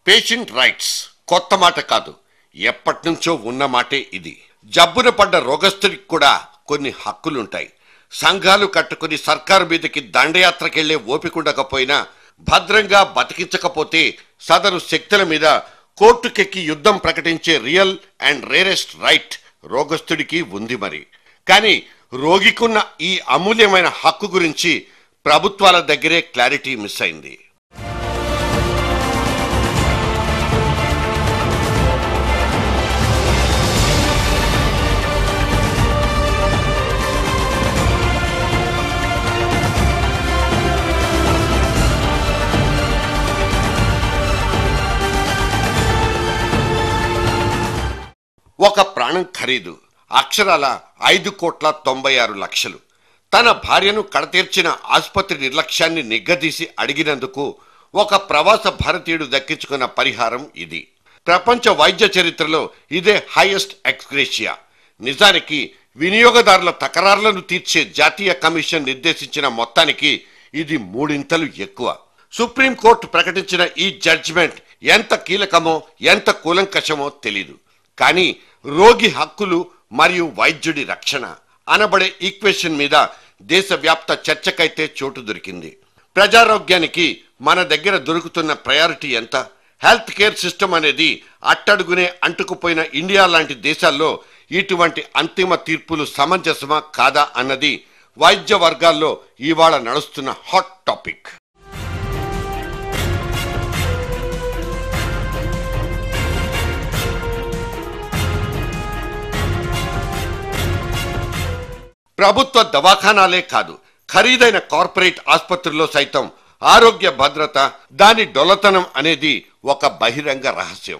Patient rights కొత్త మాట కాదు, ఎప్పటినుంచో ఉన్న మాటే ఇది. జబ్బున పడ్డ రోగస్తుడికి కూడా కొన్ని హక్కులుంటాయి. సంఘాలు కట్టుకుని సర్కారు మీదకి దండయాత్రకెళ్లే ఓపికండకపోయినా భద్రంగా బతికించకపోతే సదరు శక్తుల మీద కోర్టుకెక్కి యుద్ధం ప్రకటించే రియల్ అండ్ రేరెస్ట్ రైట్ రోగస్తుడికి ఉంది. మరి కానీ రోగికున్న ఈ అమూల్యమైన హక్కు గురించి ప్రభుత్వాల దగ్గరే క్లారిటీ మిస్ అయింది. ఒక ప్రాణం ఖరీదు అక్షరాల 5,96,00,000. తన భార్యను కడతీర్చిన ఆసుపత్రి నిర్లక్ష్యాన్ని నిగ్గదీసి అడిగినందుకు ఒక ప్రవాస భారతీయుడు దక్కించుకున్న పరిహారం ఇది. ప్రపంచ వైద్య చరిత్రలో ఇదే హైయెస్ట్ ఎక్స్గ్రేషియా. నిజానికి వినియోగదారుల తకరార్లను తీర్చే జాతీయ కమిషన్ నిర్దేశించిన మొత్తానికి ఇది 3 ఇంతలు ఎక్కువ. సుప్రీంకోర్టు ప్రకటించిన ఈ జడ్జిమెంట్ ఎంత కీలకమో ఎంత కూలంకషమో తెలీదు. కానీ రోగి హక్కులు మరియు వైద్యుడి రక్షణ అనబడే ఈక్వేషన్ మీద దేశవ్యాప్త చర్చకైతే చోటు దొరికింది. ప్రజారోగ్యానికి మన దగ్గర దొరుకుతున్న ప్రయారిటీ ఎంత? హెల్త్ కేర్ సిస్టమ్ అనేది అట్టడుగునే అంటుకుపోయిన ఇండియా లాంటి దేశాల్లో ఇటువంటి అంతిమ తీర్పులు సమంజసమా కాదా అన్నది వైద్య వర్గాల్లో ఇవాళ నడుస్తున్న హాట్ టాపిక్. ప్రభుత్వ దవాఖానాలే కాదు, ఖరీదైన కార్పొరేట్ ఆసుపత్రుల్లో సైతం ఆరోగ్య భద్రత, దాని డొల్లతనం అనేది ఒక బహిరంగ రహస్యం.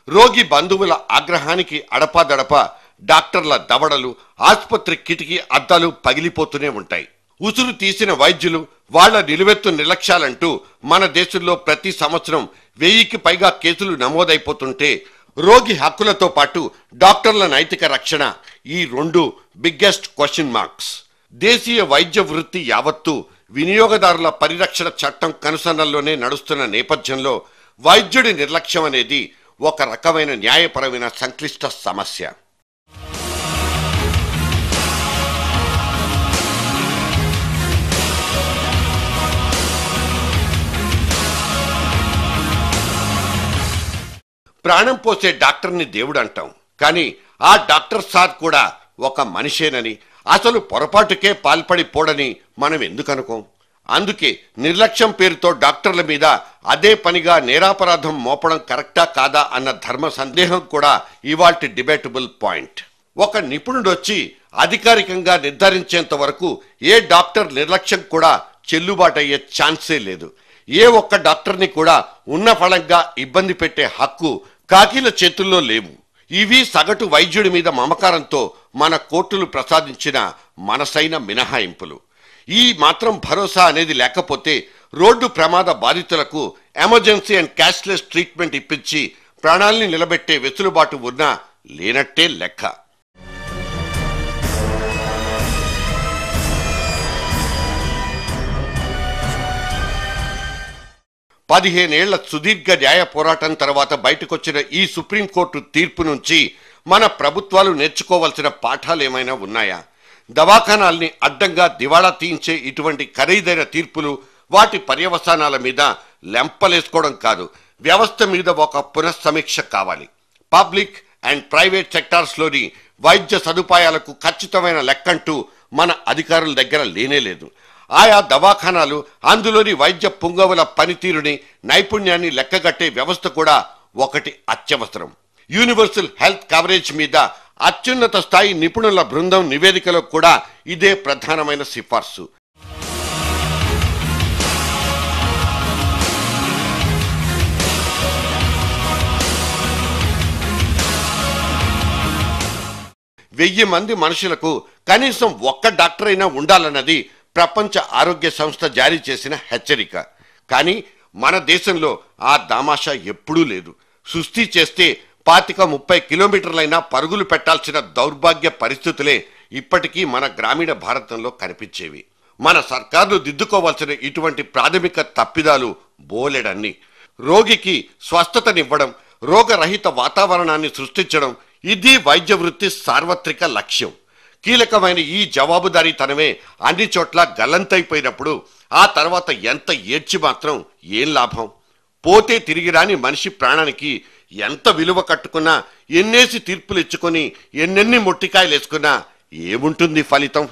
రోగి బంధువుల ఆగ్రహానికి అడపాదడపా డాక్టర్ల దవడలు, ఆసుపత్రి కిటికీ అద్దాలు పగిలిపోతూనే ఉంటాయి. ఉసురు తీసిన వైద్యులు, వాళ్ల నిలువెత్తు నిర్లక్ష్యాలంటూ మన దేశంలో ప్రతి సంవత్సరం 1000కి పైగా కేసులు నమోదైపోతుంటే రోగి హక్కులతో పాటు డాక్టర్ల నైతిక రక్షణ, ఈ 2 బిగ్గెస్ట్ క్వశ్చన్ మార్క్స్. దేశీయ వైద్య వృత్తి యావత్తు వినియోగదారుల పరిరక్షణ చట్టం కనుసన్నల్లోనే నడుస్తున్న నేపథ్యంలో వైద్యుడి నిర్లక్ష్యం అనేది ఒక రకమైన న్యాయపరమైన సంక్లిష్ట సమస్య. ప్రాణం పోసే డాక్టర్ని దేవుడు అంటాం, కానీ ఆ డాక్టర్ సార్ కూడా ఒక మనిషేనని, అసలు పొరపాటుకే పాల్పడిపోడని మనం ఎందుకు అనుకోం? అందుకే నిర్లక్ష్యం పేరుతో డాక్టర్ల మీద అదే పనిగా నేరాపరాధం మోపడం కరెక్టా కాదా అన్న ధర్మ సందేహం కూడా ఇవాల్టి డిబేటబుల్ పాయింట్. ఒక నిపుణుడు వచ్చి అధికారికంగా నిర్ధారించేంత వరకు ఏ డాక్టర్ నిర్లక్ష్యం కూడా చెల్లుబాటయ్యే ఛాన్సే లేదు. ఏ ఒక్క డాక్టర్ని కూడా ఉన్న ఫలంగా ఇబ్బంది పెట్టే హక్కు కాకీల చేతుల్లో లేవు. ఇవి సగటు వైద్యుడి మీద మమకారంతో మన కోర్టులు ప్రసాదించిన మనసైన మినహాయింపులు. ఈ మాత్రం భరోసా అనేది లేకపోతే రోడ్డు ప్రమాద బాధితులకు ఎమర్జెన్సీ అండ్ క్యాష్లెస్ ట్రీట్మెంట్ ఇప్పించి ప్రాణాల్ని నిలబెట్టే వెసులుబాటు ఉన్నా లేనట్టే లెక్క. పదిహేనేళ్ల సుదీర్ఘ న్యాయ పోరాటం తర్వాత బయటకొచ్చిన ఈ సుప్రీంకోర్టు తీర్పు నుంచి మన ప్రభుత్వాలు నేర్చుకోవాల్సిన పాఠాలేమైనా ఉన్నాయా? దవాఖానాల్ని అడ్డంగా దివాళా తీయించే ఇటువంటి ఖరీదైన తీర్పులు, వాటి పర్యవసానాల మీద లెంపలేసుకోవడం కాదు, వ్యవస్థ మీద ఒక పునఃసమీక్ష కావాలి. పబ్లిక్ అండ్ ప్రైవేట్ సెక్టార్స్లోని వైద్య సదుపాయాలకు ఖచ్చితమైన లెక్కంటూ మన అధికారుల దగ్గర లేనేలేదు. ఆయా దవాఖానాలు, అందులోని వైద్య పుంగవుల పనితీరుని, నైపుణ్యాన్ని లెక్కగట్టే వ్యవస్థ కూడా ఒకటి అత్యవసరం. యూనివర్సల్ హెల్త్ కవరేజ్ మీద అత్యున్నత స్థాయి నిపుణుల బృందం నివేదికలో కూడా ఇదే ప్రధానమైన సిఫార్సు. వెయ్యి మంది మనుషులకు కనీసం ఒక్క డాక్టర్ అయినా ఉండాలన్నది ప్రపంచ ఆరోగ్య సంస్థ జారీ చేసిన హెచ్చరిక. కానీ మన దేశంలో ఆ దామాషా ఎప్పుడూ లేదు. సుస్థి చేస్తే 25-30 కిలోమీటర్లైనా పరుగులు పెట్టాల్సిన దౌర్భాగ్య పరిస్థితులే ఇప్పటికీ మన గ్రామీణ భారతంలో కనిపించేవి. మన సర్కార్లు దిద్దుకోవాల్సిన ఇటువంటి ప్రాథమిక తప్పిదాలు బోలెడన్ని. రోగికి స్వస్థతనివ్వడం, రోగరహిత వాతావరణాన్ని సృష్టించడం, ఇది వైద్య వృత్తి సార్వత్రిక లక్ష్యం. కీలకమైన ఈ జవాబుదారీతనమే అన్ని చోట్ల గల్లంతైపోయినప్పుడు ఆ తర్వాత ఎంత ఏడ్చి మాత్రం ఏం లాభం? పోతే తిరిగి రాని మనిషి ప్రాణానికి ఎంత విలువ కట్టుకున్నా, ఎన్నేసి తీర్పులు ఇచ్చుకొని ఎన్నెన్ని మొట్టికాయలు వేసుకున్నా ఏముంటుంది ఫలితం?